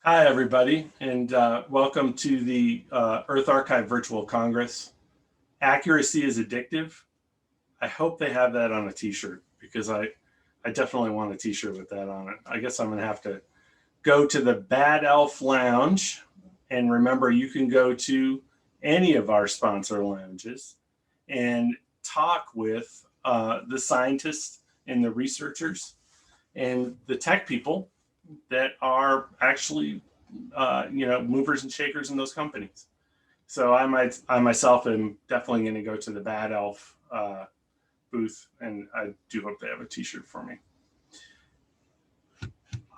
Hi, everybody, and welcome to the Earth Archive Virtual Congress. Accuracy is addictive. I hope they have that on a t-shirt because I definitely want a t-shirt with that on it. I guess I'm going to have to go to the Bad Elf Lounge. And remember, you can go to any of our sponsor lounges and talk with the scientists and the researchers and the tech people that are actually, movers and shakers in those companies. So I myself am definitely going to go to the Bad Elf booth, and I do hope they have a T-shirt for me.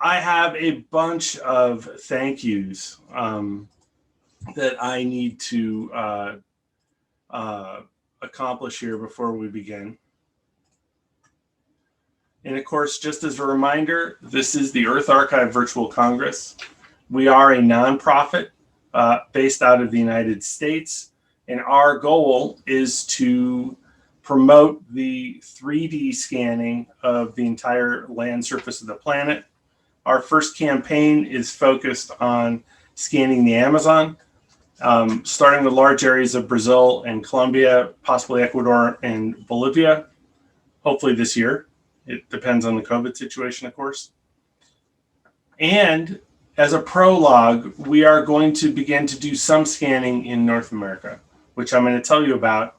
I have a bunch of thank yous that I need to accomplish here before we begin. And of course, just as a reminder, this is the Earth Archive Virtual Congress. We are a nonprofit based out of the United States, and our goal is to promote the 3D scanning of the entire land surface of the planet. Our first campaign is focused on scanning the Amazon, starting with large areas of Brazil and Colombia, possibly Ecuador and Bolivia, hopefully this year. It depends on the COVID situation, of course. And as a prologue, we are going to begin to do some scanning in North America, which I'm going to tell you about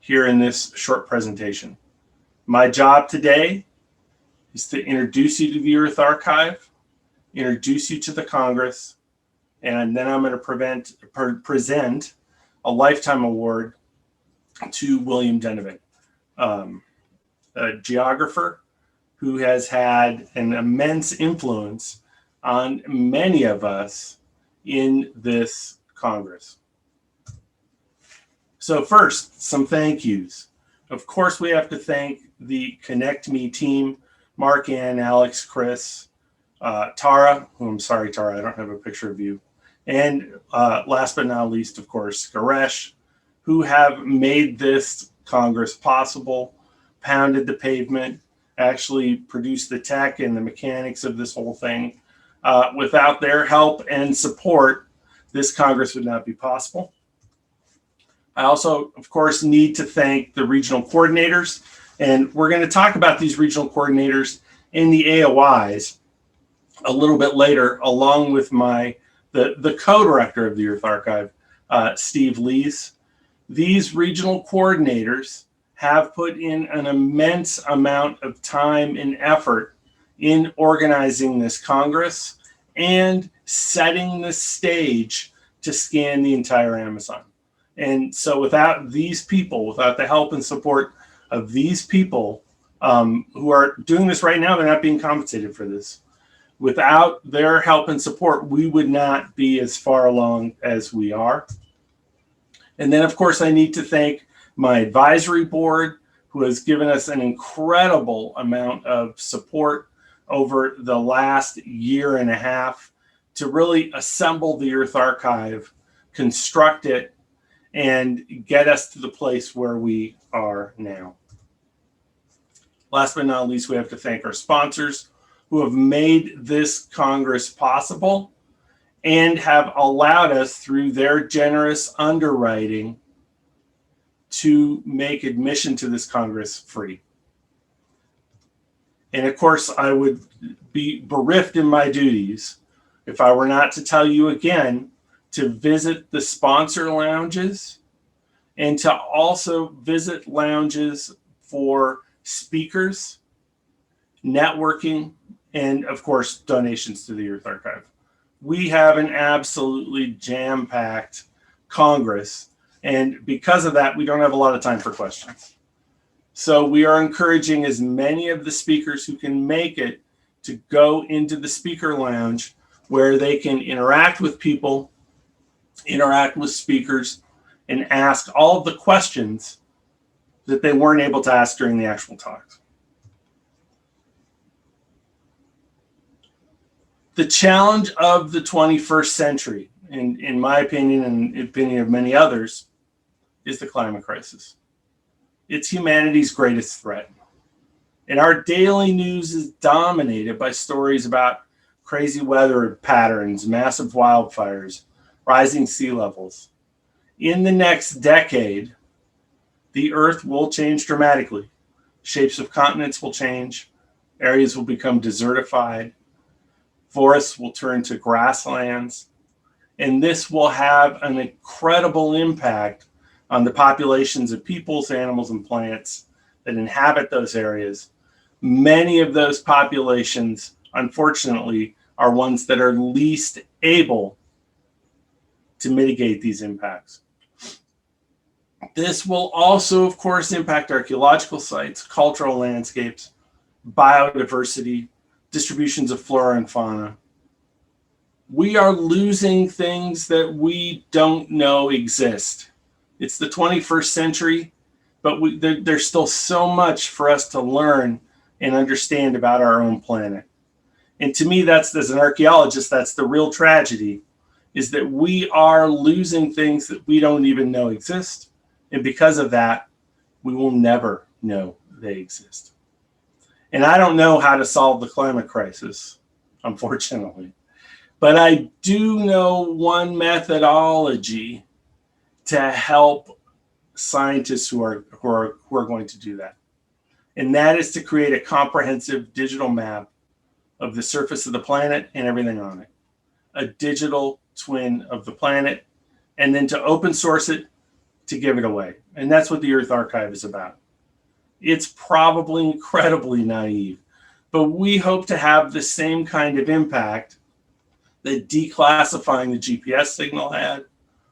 here in this short presentation. My job today is to introduce you to the Earth Archive, introduce you to the Congress, and then I'm going to present a lifetime award to William Denovin, a geographer who has had an immense influence on many of us in this Congress. So first, some thank yous. Of course, we have to thank the Connect Me team, Mark, Ann, Alex, Chris, Tara, who I'm sorry, Tara, I don't have a picture of you. And last but not least, of course, Garesh, who have made this Congress possible, pounded the pavement, actually produced the tech and the mechanics of this whole thing. Without their help and support, this Congress would not be possible. I also, of course, need to thank the regional coordinators, and we're going to talk about these regional coordinators in the AOIs a little bit later, along with the co-director of the Earth Archive, Steve Lees. These regional coordinators have put in an immense amount of time and effort in organizing this Congress and setting the stage to scan the entire Amazon. And so without these people, without the help and support of these people who are doing this right now, they're not being compensated for this. Without their help and support, we would not be as far along as we are. And then, of course, I need to thank my advisory board, who has given us an incredible amount of support over the last year and a half to really assemble the Earth Archive, construct it, and get us to the place where we are now. Last but not least, we have to thank our sponsors who have made this Congress possible and have allowed us, through their generous underwriting, to make admission to this Congress free. And of course, I would be bereft in my duties if I were not to tell you again to visit the sponsor lounges and to also visit lounges for speakers, networking, and of course, donations to the Earth Archive. We have an absolutely jam-packed Congress, and because of that, we don't have a lot of time for questions. So we are encouraging as many of the speakers who can make it to go into the speaker lounge where they can interact with people, interact with speakers, and ask all of the questions that they weren't able to ask during the actual talks. The challenge of the 21st century, in my opinion and the opinion of many others, is the climate crisis. It's humanity's greatest threat. And our daily news is dominated by stories about crazy weather patterns, massive wildfires, rising sea levels. In the next decade, the Earth will change dramatically. Shapes of continents will change. Areas will become desertified. Forests will turn to grasslands. And this will have an incredible impact on the populations of peoples, animals, and plants that inhabit those areas. Many of those populations, unfortunately, are ones that are least able to mitigate these impacts. This will also, of course, impact archaeological sites, cultural landscapes, biodiversity, distributions of flora and fauna. We are losing things that we don't know exist. It's the 21st century, but there's still so much for us to learn and understand about our own planet. And to me, that's, as an archaeologist, that's the real tragedy, is that we are losing things that we don't even know exist. And because of that, we will never know they exist. And I don't know how to solve the climate crisis, unfortunately. But I do know one methodology to help scientists who are going to do that. And that is to create a comprehensive digital map of the surface of the planet and everything on it. A digital twin of the planet, and then to open source it, to give it away. And that's what the Earth Archive is about. It's probably incredibly naive, but we hope to have the same kind of impact that declassifying the GPS signal had,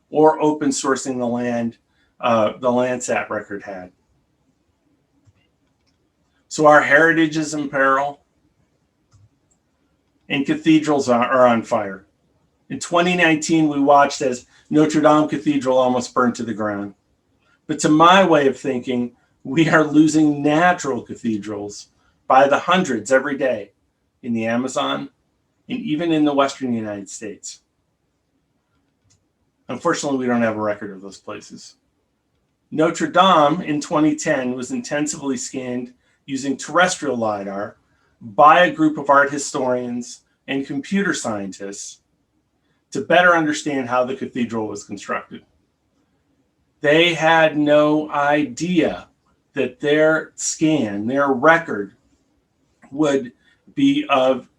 or open sourcing the Landsat record had. So our heritage is in peril, and cathedrals are on fire. In 2019, we watched as Notre Dame Cathedral almost burned to the ground. But to my way of thinking, we are losing natural cathedrals by the hundreds every day in the Amazon and even in the Western United States. Unfortunately, we don't have a record of those places. Notre Dame in 2010 was intensively scanned using terrestrial lidar by a group of art historians and computer scientists to better understand how the cathedral was constructed. They had no idea that their scan, their record, would be of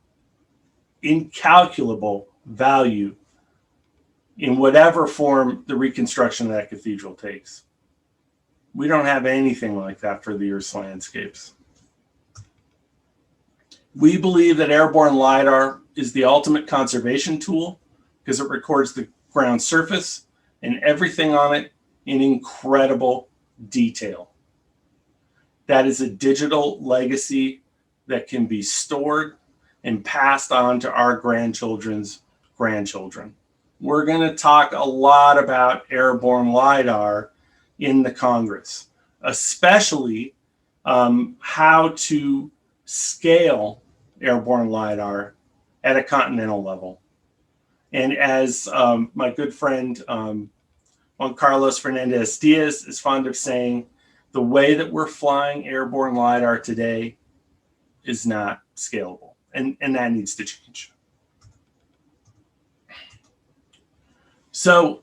incalculable value in whatever form the reconstruction of that cathedral takes. We don't have anything like that for the Earth's landscapes. We believe that airborne lidar is the ultimate conservation tool because it records the ground surface and everything on it in incredible detail. That is a digital legacy that can be stored and passed on to our grandchildren's grandchildren. We're going to talk a lot about airborne lidar in the Congress, especially how to scale airborne lidar at a continental level. And as my good friend Juan Carlos Fernandez Diaz is fond of saying, the way that we're flying airborne lidar today is not scalable, and that needs to change. So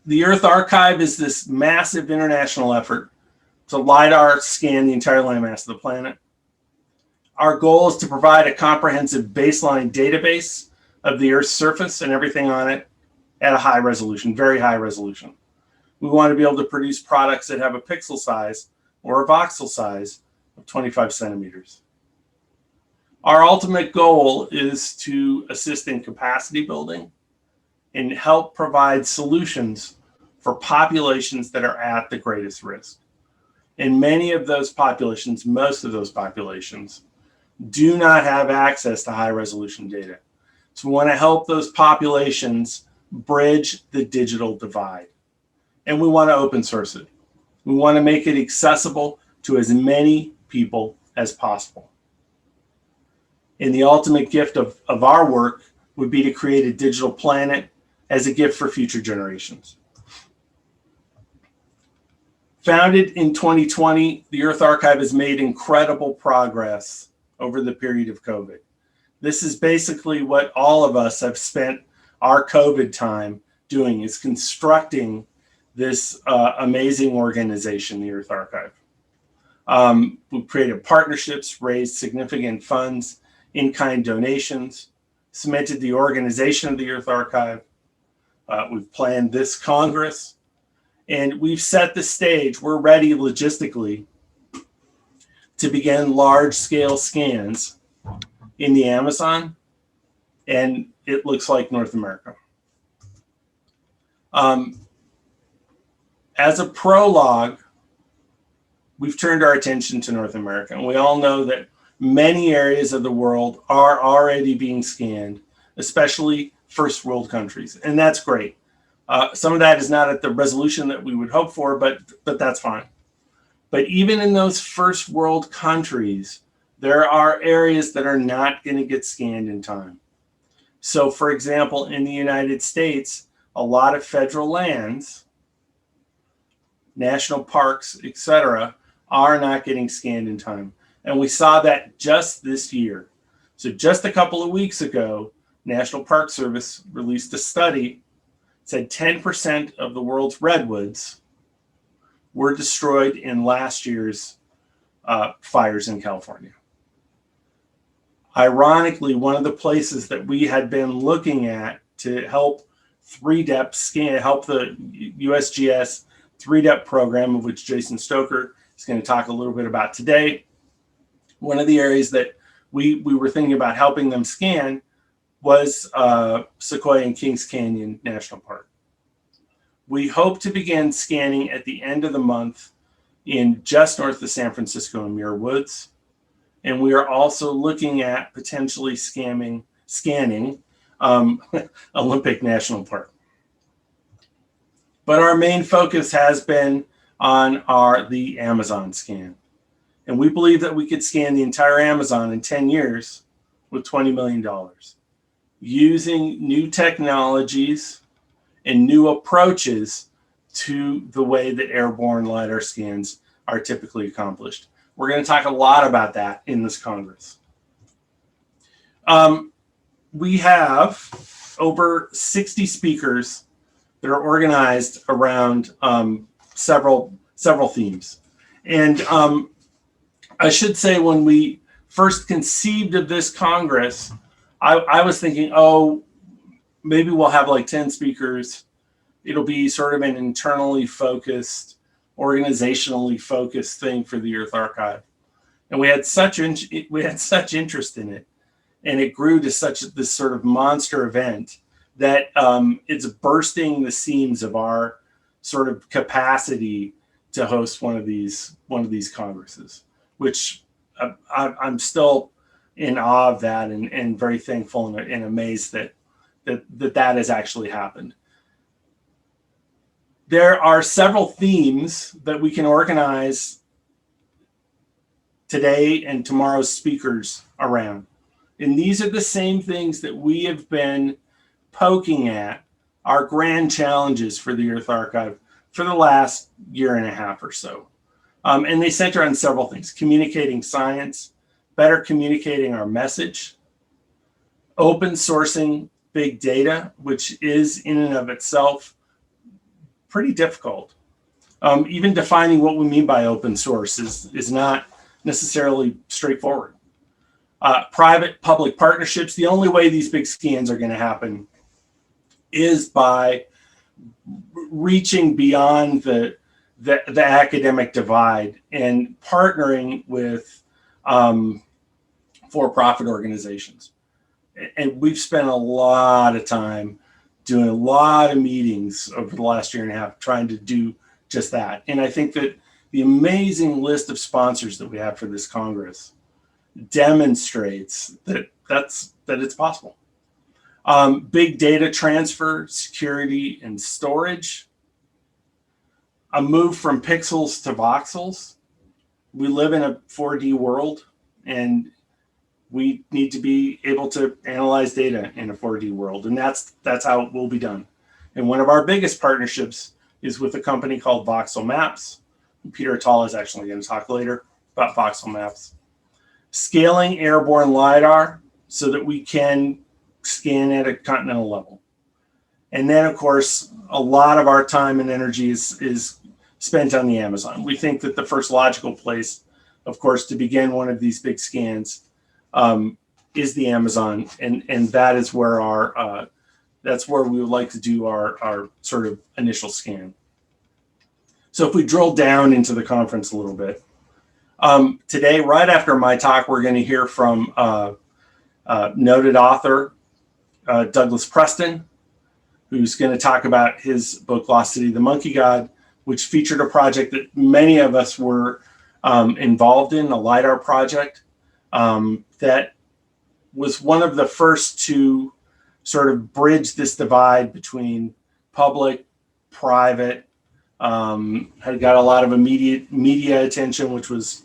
the Earth Archive is this massive international effort to lidar scan the entire landmass of the planet. Our goal is to provide a comprehensive baseline database of the Earth's surface and everything on it at a high resolution, very high resolution. We want to be able to produce products that have a pixel size or a voxel size of 25 centimeters. Our ultimate goal is to assist in capacity building and help provide solutions for populations that are at the greatest risk. And many of those populations, most of those populations, do not have access to high resolution data. So we want to help those populations bridge the digital divide. And we want to open source it. We want to make it accessible to as many people as possible. And the ultimate gift of our work would be to create a digital planet as a gift for future generations. Founded in 2020, the Earth Archive has made incredible progress over the period of COVID. This is basically what all of us have spent our COVID time doing, is constructing this amazing organization, the Earth Archive. We've created partnerships, raised significant funds, in-kind donations, cemented the organization of the Earth Archive. We've planned this Congress, and we've set the stage. We're ready logistically to begin large-scale scans in the Amazon, and it looks like North America. As a prologue, we've turned our attention to North America, and we all know that many areas of the world are already being scanned, especially first world countries, and that's great. Some of that is not at the resolution that we would hope for, but that's fine. But even in those first world countries, there are areas that are not going to get scanned in time. So, for example, in the United States, a lot of federal lands, national parks, etc., are not getting scanned in time. And we saw that just this year. So just a couple of weeks ago, National Park Service released a study that said 10% of the world's redwoods were destroyed in last year's fires in California. Ironically, one of the places that we had been looking at to help 3-depth scan, help the USGS 3-depth program, of which Jason Stoker is going to talk a little bit about today. One of the areas that we were thinking about helping them scan was Sequoia and Kings Canyon National Park. We hope to begin scanning at the end of the month in just north of San Francisco in Muir Woods. And we are also looking at potentially scanning Olympic National Park. But our main focus has been on the Amazon scan. And we believe that we could scan the entire Amazon in 10 years with $20 million using new technologies and new approaches to the way that airborne LiDAR scans are typically accomplished. We're going to talk a lot about that in this Congress. We have over 60 speakers that are organized around several themes. And I should say, when we first conceived of this Congress, I was thinking, oh, maybe we'll have like 10 speakers. It'll be sort of an internally focused, organizationally focused thing for the Earth Archive. And we had such interest in it, and it grew to this sort of monster event that it's bursting the seams of our sort of capacity to host one of these congresses, which I'm still in awe of that, and very thankful and amazed that has actually happened. There are several themes that we can organize today and tomorrow's speakers around. And these are the same things that we have been poking at, our grand challenges for the Earth Archive for the last year and a half or so. And they center on several things: communicating science, better communicating our message, open sourcing big data, which is in and of itself pretty difficult. Even defining what we mean by open source is not necessarily straightforward. Private-public partnerships. The only way these big scans are going to happen is by reaching beyond the academic divide and partnering with for-profit organizations. And we've spent a lot of time doing a lot of meetings over the last year and a half trying to do just that. And I think that the amazing list of sponsors that we have for this Congress demonstrates that it's possible. Big data transfer, security, and storage. A move from pixels to voxels. We live in a 4D world, and we need to be able to analyze data in a 4D world, and that's how it will be done. And one of our biggest partnerships is with a company called Voxel Maps. Peter Attal is actually going to talk later about Voxel Maps. Scaling airborne LiDAR, so that we can scan at a continental level. And then, of course, a lot of our time and energy is spent on the Amazon. We think that the first logical place, of course, to begin one of these big scans is the Amazon, and that is where that's where we would like to do our sort of initial scan. So if we drill down into the conference a little bit, today, right after my talk, we're going to hear from noted author Douglas Preston, who's going to talk about his book, Lost City, the Monkey God, which featured a project that many of us were involved in, a lidar project that was one of the first to sort of bridge this divide between public, private, had got a lot of immediate media attention, which was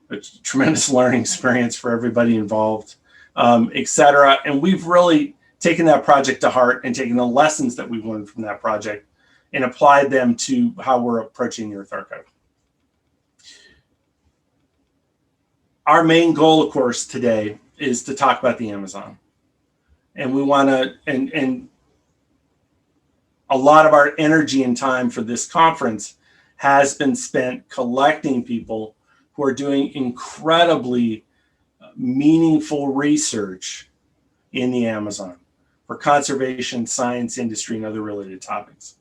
a tremendous learning experience for everybody involved, et cetera. And we've really taken that project to heart and taken the lessons that we've learned from that project and applied them to how we're approaching the Earth Archive. Our main goal, of course, today is to talk about the Amazon. And we want to, and a lot of our energy and time for this conference has been spent collecting people who are doing incredibly meaningful research in the Amazon for conservation, science, industry, and other related topics.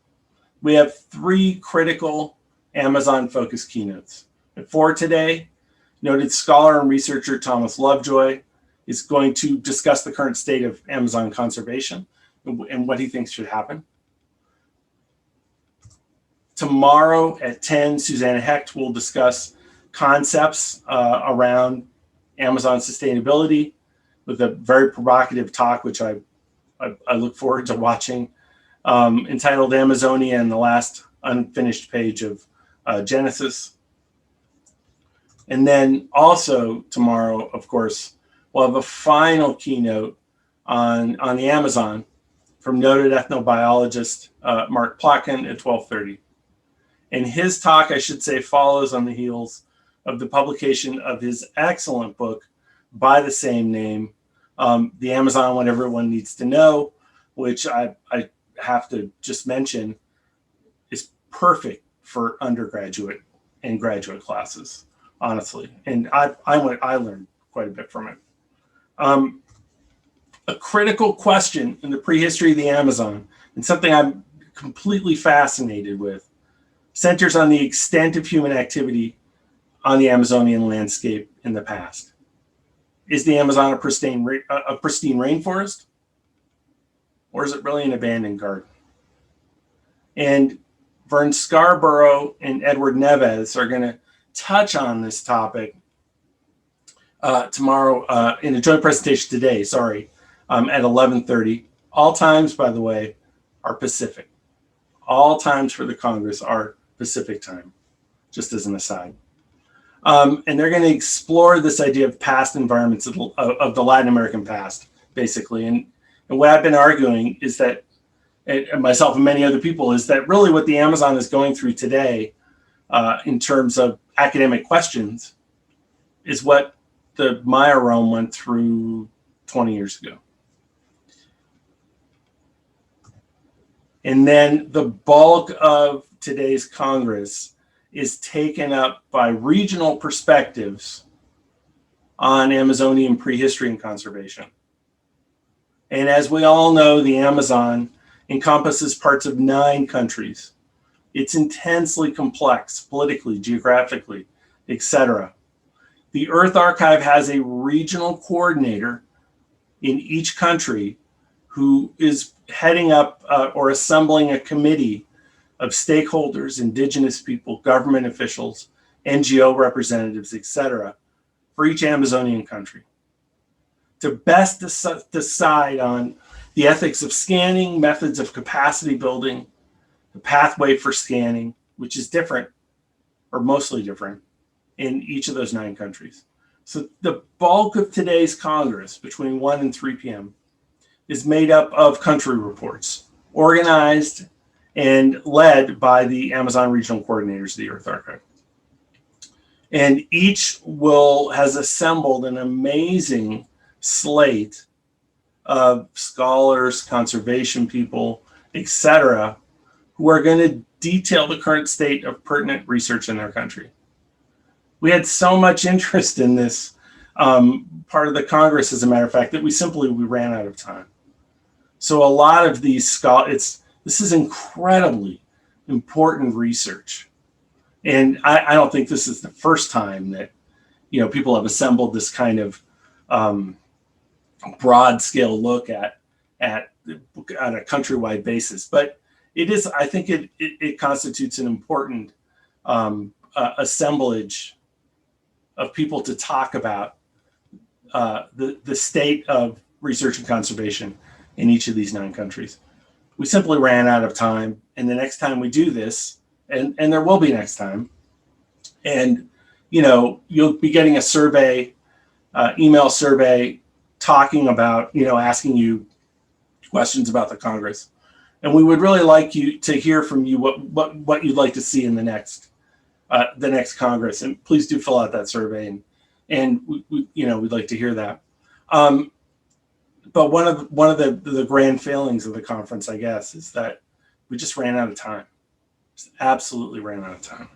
We have 3 critical Amazon-focused keynotes. And for today, noted scholar and researcher Thomas Lovejoy is going to discuss the current state of Amazon conservation and what he thinks should happen. Tomorrow at 10, Susanna Hecht will discuss concepts around Amazon sustainability with a very provocative talk, which I look forward to watching, entitled Amazonia and the Last Unfinished Page of Genesis. And then also tomorrow, of course, we'll have a final keynote on the Amazon from noted ethnobiologist Mark Plotkin at 12:30. And his talk, I should say, follows on the heels of the publication of his excellent book by the same name, The Amazon, What Everyone Needs to Know, which I have to just mention is perfect for undergraduate and graduate classes, honestly. And I learned quite a bit from it. A critical question in the prehistory of the Amazon, and something I'm completely fascinated with, centers on the extent of human activity on the Amazonian landscape in the past. Is the Amazon a pristine rainforest? Or is it really an abandoned garden? And Vern Scarborough and Edward Neves are going to touch on this topic tomorrow in a joint presentation today, at 11:30. All times, by the way, are Pacific. All times for the Congress are Pacific time, just as an aside. And they're going to explore this idea of past environments of the Latin American past, basically. And what I've been arguing is that, and myself and many other people, is that really what the Amazon is going through today in terms of academic questions is what the Maya realm went through 20 years ago. And then the bulk of today's Congress is taken up by regional perspectives on Amazonian prehistory and conservation. And as we all know, the Amazon encompasses parts of 9 countries. It's intensely complex politically, geographically, etc. The Earth Archive has a regional coordinator in each country who is heading up or assembling a committee of stakeholders, indigenous people, government officials, NGO representatives, etc., for each Amazonian country to best decide on the ethics of scanning, methods of capacity building, the pathway for scanning, which is different or mostly different in each of those 9 countries. So the bulk of today's Congress between 1 and 3 p.m. is made up of country reports, organized and led by the Amazon regional coordinators of the Earth Archive. And each has assembled an amazing slate of scholars, conservation people, etc., who are going to detail the current state of pertinent research in their country. We had so much interest in this part of the Congress, as a matter of fact, that we ran out of time. So a lot of these scholars, this is incredibly important research. And I don't think this is the first time that, people have assembled this kind of broad scale look at a countrywide basis. But it is, I think it constitutes an important assemblage of people to talk about the state of research and conservation in each of these 9 countries. We simply ran out of time, and the next time we do this, and there will be next time, and you'll be getting a survey, email survey, talking about, asking you questions about the Congress, and we would really like you to hear from you what you'd like to see in the next Congress, and please do fill out that survey, and we'd like to hear that. But one of the grand failings of the conference, I guess, is that we just ran out of time. Just absolutely ran out of time.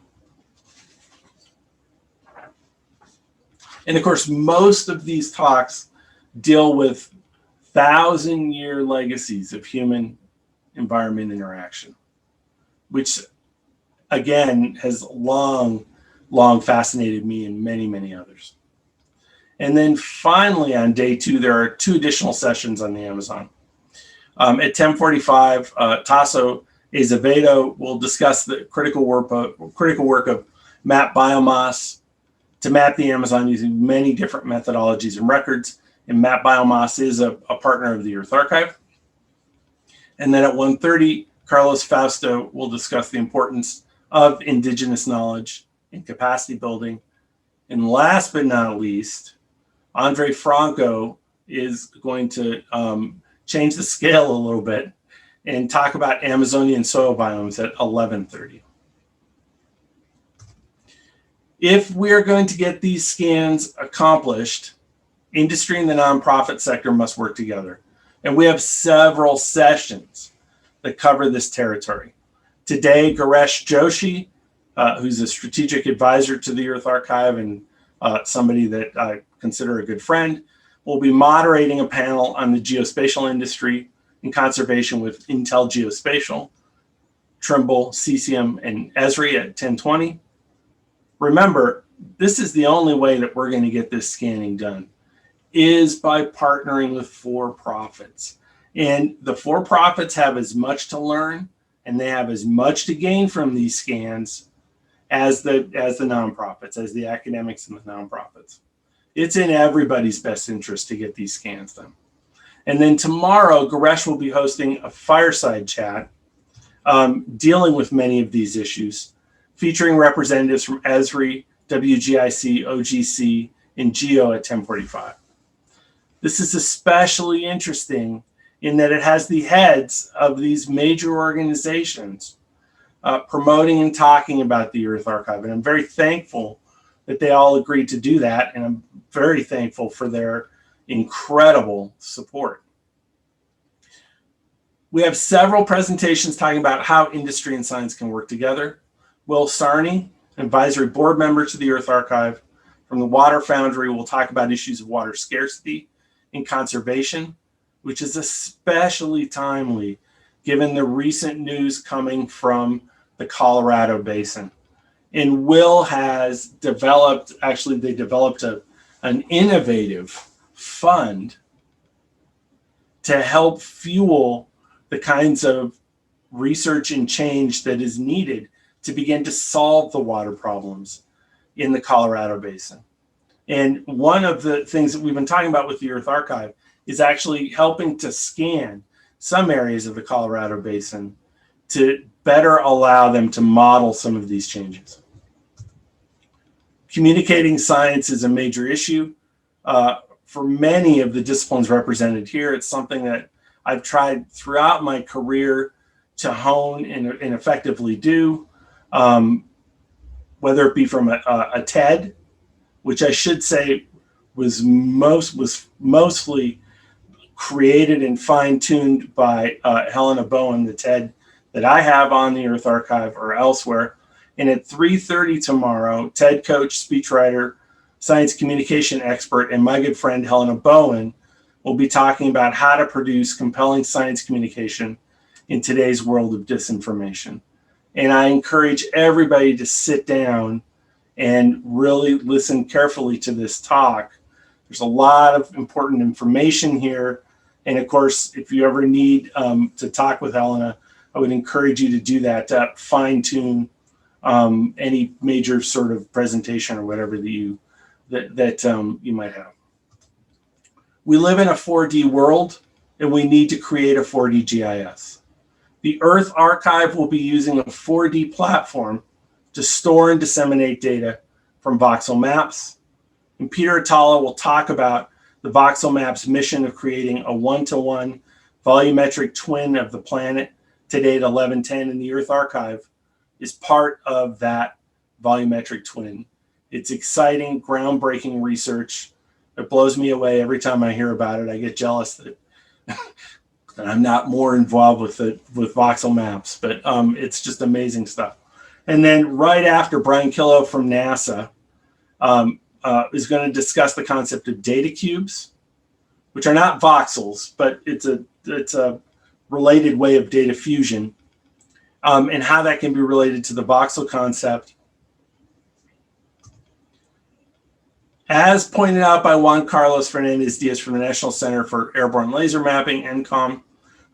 And of course, most of these talks deal with 1,000-year legacies of human environment interaction, which again has long fascinated me and many, many others. And then finally, on day 2, there are 2 additional sessions on the Amazon. At 10:45, Tasso Azevedo will discuss the critical work of map biomass to map the Amazon using many different methodologies and records. And Map Biomass is a partner of the Earth Archive. And then at 1:30, Carlos Fausto will discuss the importance of indigenous knowledge and capacity building. And last but not least, Andre Franco is going to change the scale a little bit and talk about Amazonian soil biomes at 11:30. If we're going to get these scans accomplished, industry and the nonprofit sector must work together. And we have several sessions that cover this territory. Today, Garesh Joshi, who's a strategic advisor to the Earth Archive and somebody that I consider a good friend, will be moderating a panel on the geospatial industry and conservation with Intel Geospatial, Trimble, CCM, and Esri at 10:20. Remember, this is the only way that we're going to get this scanning done, is by partnering with for-profits. And the for-profits have as much to learn and they have as much to gain from these scans as the nonprofits, as the academics and the nonprofits. It's in everybody's best interest to get these scans done. And then tomorrow, Garesh will be hosting a fireside chat dealing with many of these issues, featuring representatives from Esri, WGIC, OGC, and GEO at 10:45. This is especially interesting in that it has the heads of these major organizations promoting and talking about the Earth Archive. And I'm very thankful that they all agreed to do that. And I'm very thankful for their incredible support. We have several presentations talking about how industry and science can work together. Will Sarney, advisory board member to the Earth Archive from the Water Foundry, will talk about issues of water scarcity and conservation, which is especially timely given the recent news coming from the Colorado Basin. And Will has developed, actually they developed an innovative fund to help fuel the kinds of research and change that is needed to begin to solve the water problems in the Colorado Basin. And one of the things that we've been talking about with the Earth Archive is actually helping to scan some areas of the Colorado Basin to better allow them to model some of these changes. Communicating science is a major issue. For many of the disciplines represented here, it's something that I've tried throughout my career to hone and effectively do, whether it be from a TED, which I should say was mostly created and fine-tuned by Helena Bowen, the TED that I have on the Earth Archive or elsewhere. And at 3:30 tomorrow, TED coach, speechwriter, science communication expert, and my good friend Helena Bowen will be talking about how to produce compelling science communication in today's world of disinformation. And I encourage everybody to sit down and really listen carefully to this talk. There's a lot of important information here. And of course, if you ever need to talk with Helena, I would encourage you to do that, to fine-tune any major sort of presentation or whatever that you might have. We live in a 4D world, and we need to create a 4D GIS. The Earth Archive will be using a 4D platform to store and disseminate data from voxel maps. And Peter Atala will talk about the voxel maps mission of creating a one-to-one volumetric twin of the planet today at 1110, and the Earth Archive is part of that volumetric twin. It's exciting, groundbreaking research. It blows me away every time I hear about it. I get jealous that I'm not more involved with voxel maps, but it's just amazing stuff. And then right after, Brian Killow from NASA is going to discuss the concept of data cubes, which are not voxels, but it's a related way of data fusion, and how that can be related to the voxel concept. As pointed out by Juan Carlos Fernandez Diaz from the National Center for Airborne Laser Mapping, NCOM,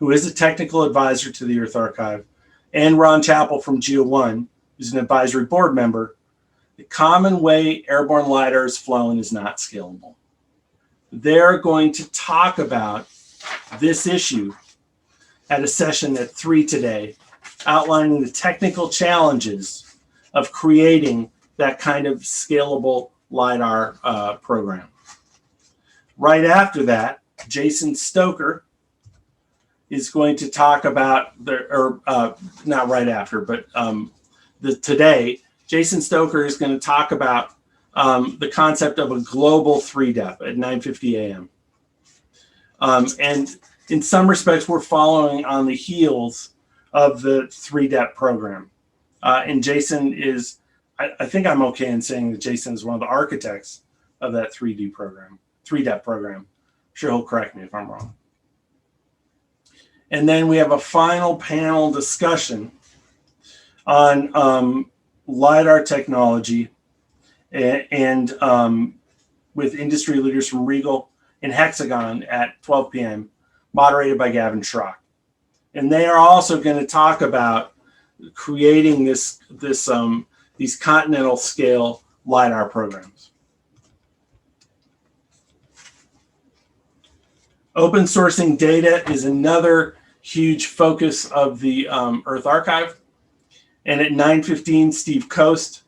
who is a technical advisor to the Earth Archive, and Ron Chappell from GEO1, who's an advisory board member, the common way airborne LiDAR is flown is not scalable. They're going to talk about this issue at a session at 3 today, outlining the technical challenges of creating that kind of scalable LiDAR program. Right after that, Jason Stoker is going to talk about not right after, but today, Jason Stoker is going to talk about the concept of a global 3DEP at 9:50 a.m. And in some respects, we're following on the heels of the 3DEP program. And Jason is, I think I'm okay in saying that Jason is one of the architects of that 3DEP program. I'm sure he'll correct me if I'm wrong. And then we have a final panel discussion on LiDAR technology and with industry leaders from Regal and Hexagon at 12 p.m., moderated by Gavin Schrock. And they are also going to talk about creating these continental scale LiDAR programs. Open sourcing data is another huge focus of the Earth Archive. And at 9:15, Steve Coast,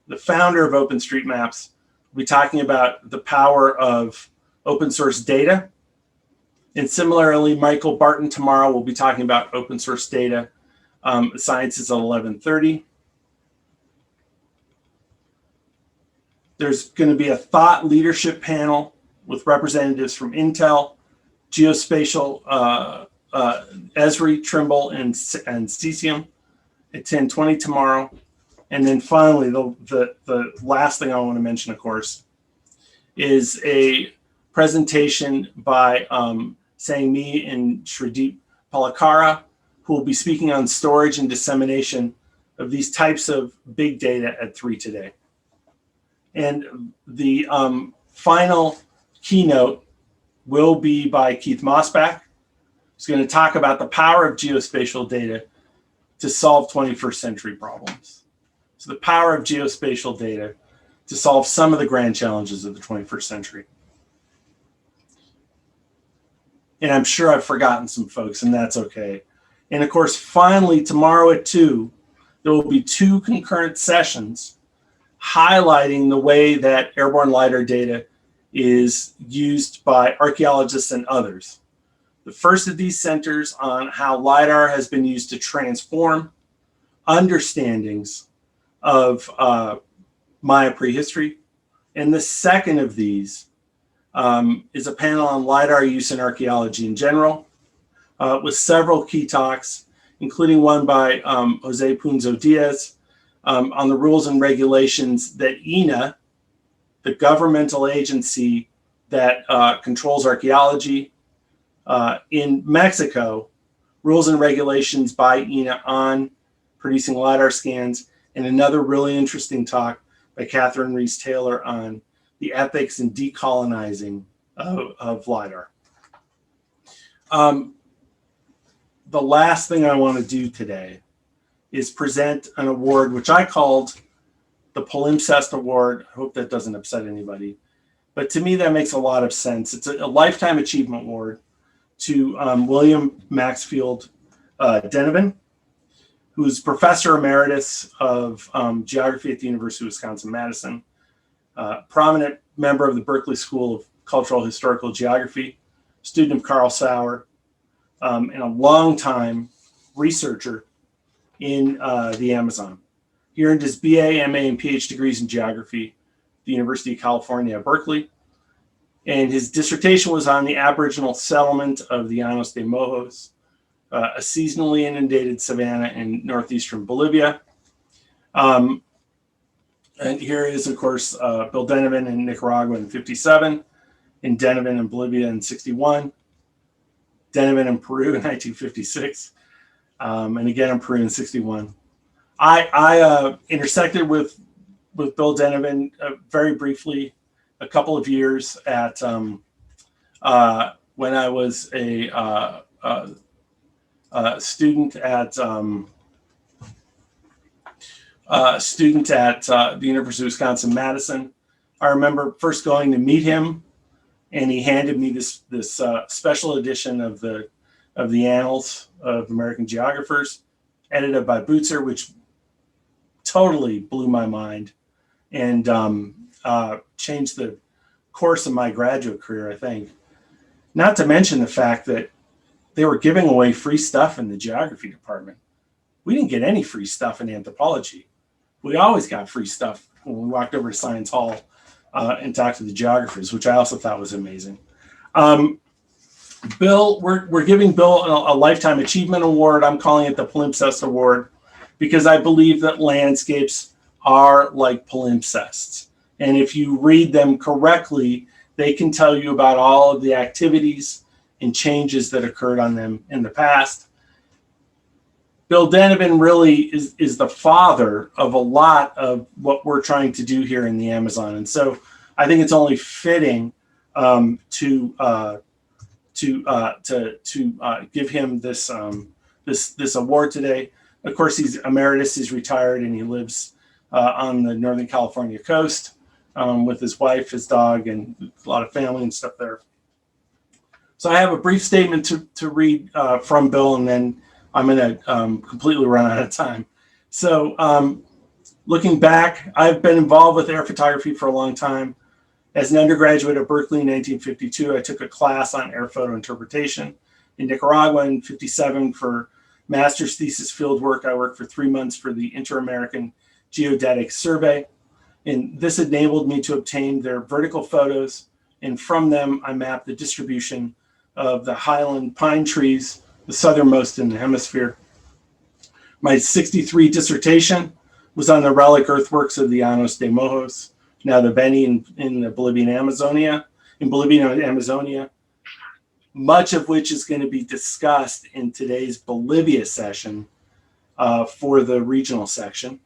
the founder of OpenStreetMaps, will be talking about the power of open source data. And similarly, Michael Barton tomorrow will be talking about open source data. Science is at 11:30. There's going to be a thought leadership panel with representatives from Intel, Geospatial, Esri, Trimble, and Cesium at 10:20 tomorrow. And then finally, the last thing I want to mention, of course, is a presentation by Sang-Mi and Shrideep Palakara, who will be speaking on storage and dissemination of these types of big data at 3 today. And the final keynote will be by Keith Mosbach, who's going to talk about the power of geospatial data to solve 21st century problems. So the power of geospatial data to solve some of the grand challenges of the 21st century. And I'm sure I've forgotten some folks, and that's okay. And of course, finally, tomorrow at 2, there will be 2 concurrent sessions highlighting the way that airborne LiDAR data is used by archaeologists and others. The first of these centers on how LiDAR has been used to transform understandings of Maya prehistory. And the second of these is a panel on lidar use in archaeology in general, with several key talks, including one by Jose Punzo Diaz on the rules and regulations that INA, the governmental agency that controls archaeology in Mexico, rules and regulations by INA on producing lidar scans, and another really interesting talk by Catherine Reese Taylor on the ethics and decolonizing of lidar. The last thing I want to do today is present an award which I called the Palimpsest Award. I hope that doesn't upset anybody, but to me that makes a lot of sense. It's a lifetime achievement award to William Maxfield Denevan, who's professor emeritus of geography at the University of Wisconsin-Madison, prominent member of the Berkeley School of Cultural Historical Geography, student of Carl Sauer, and a longtime researcher in the Amazon. He earned his BA, MA, and PhD degrees in geography at the University of California at Berkeley. And his dissertation was on the Aboriginal settlement of the Llanos de Mojos, a seasonally inundated savanna in northeastern Bolivia. And here is, of course, Bill Denevan in Nicaragua in 57, and Denevan in Bolivia in 61, Denevan in Peru in 1956, and again in Peru in 61. I intersected with Bill Denevan very briefly a couple of years at when I was a student at the University of Wisconsin-Madison. I remember first going to meet him, and he handed me this special edition of the Annals of American Geographers, edited by Bootser, which totally blew my mind and changed the course of my graduate career, I think. Not to mention the fact that they were giving away free stuff in the geography department. We didn't get any free stuff in anthropology. We always got free stuff when we walked over to Science Hall and talked to the geographers, which I also thought was amazing. Bill, we're giving Bill a Lifetime Achievement Award. I'm calling it the Palimpsest Award because I believe that landscapes are like palimpsests. And if you read them correctly, they can tell you about all of the activities and changes that occurred on them in the past. Bill Denevan really is the father of a lot of what we're trying to do here in the Amazon. And so I think it's only fitting to give him this award today. Of course, he's emeritus, he's retired, and he lives on the Northern California coast with his wife, his dog, and a lot of family and stuff there. So I have a brief statement to read from Bill, and then I'm going to completely run out of time. So looking back, I've been involved with air photography for a long time. As an undergraduate at Berkeley in 1952, I took a class on air photo interpretation. In Nicaragua in 57 for master's thesis fieldwork, I worked for 3 months for the Inter-American Geodetic Survey. And this enabled me to obtain their vertical photos. And from them, I mapped the distribution of the highland pine trees, the southernmost in the hemisphere. My 63 dissertation was on the relic earthworks of the Llanos de Mojos, now the Beni in the Bolivian Amazonia, much of which is going to be discussed in today's Bolivia session for the regional section.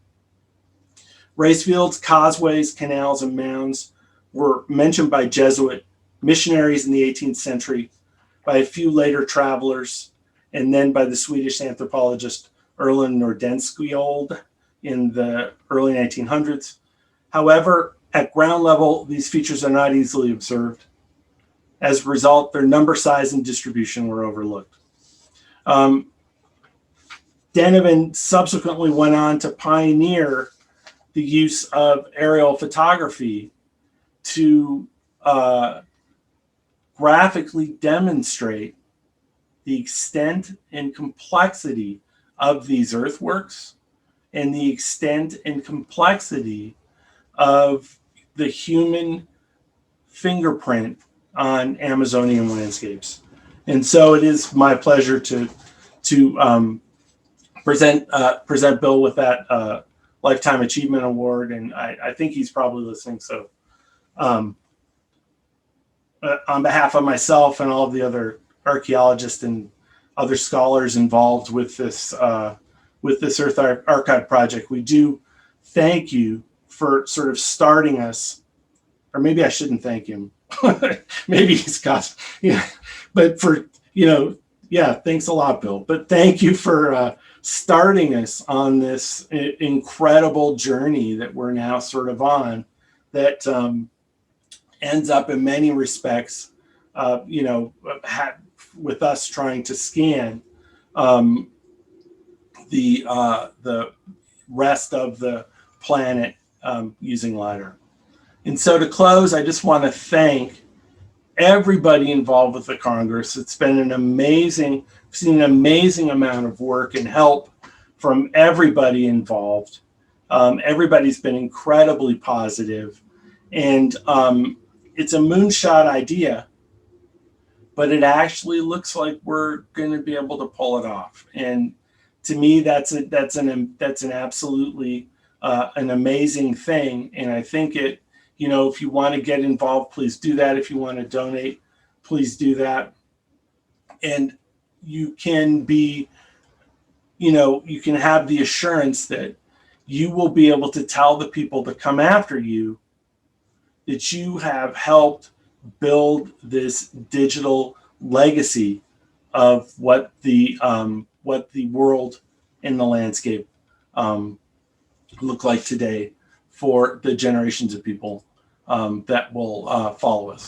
Race fields, causeways, canals, and mounds were mentioned by Jesuit missionaries in the 18th century, by a few later travelers, and then by the Swedish anthropologist Erland Nordenskjöld in the early 1900s. However, at ground level, these features are not easily observed. As a result, their number, size, and distribution were overlooked. Denevan subsequently went on to pioneer the use of aerial photography to graphically demonstrate the extent and complexity of these earthworks and the extent and complexity of the human fingerprint on Amazonian landscapes. And so it is my pleasure to present Bill with that Lifetime Achievement Award. And I think he's probably listening. So on behalf of myself and all of the other archaeologists and other scholars involved with this Earth Archive project, we do thank you for sort of starting us. Or maybe I shouldn't thank him. Maybe he's got, but for, thanks a lot, Bill. But thank you for starting us on this incredible journey that we're now sort of on, that ends up in many respects, with us trying to scan the rest of the planet using lidar. And so to close, I just want to thank everybody involved with the Congress. It's been we've seen an amazing amount of work and help from everybody involved. Everybody's been incredibly positive. And it's a moonshot idea, but it actually looks like we're going to be able to pull it off. And to me, that's an absolutely an amazing thing. And I think if you want to get involved, please do that. If you want to donate, please do that. And you can you can have the assurance that you will be able to tell the people that come after you that you have helped build this digital legacy of what the world and the landscape look like today for the generations of people that will follow us.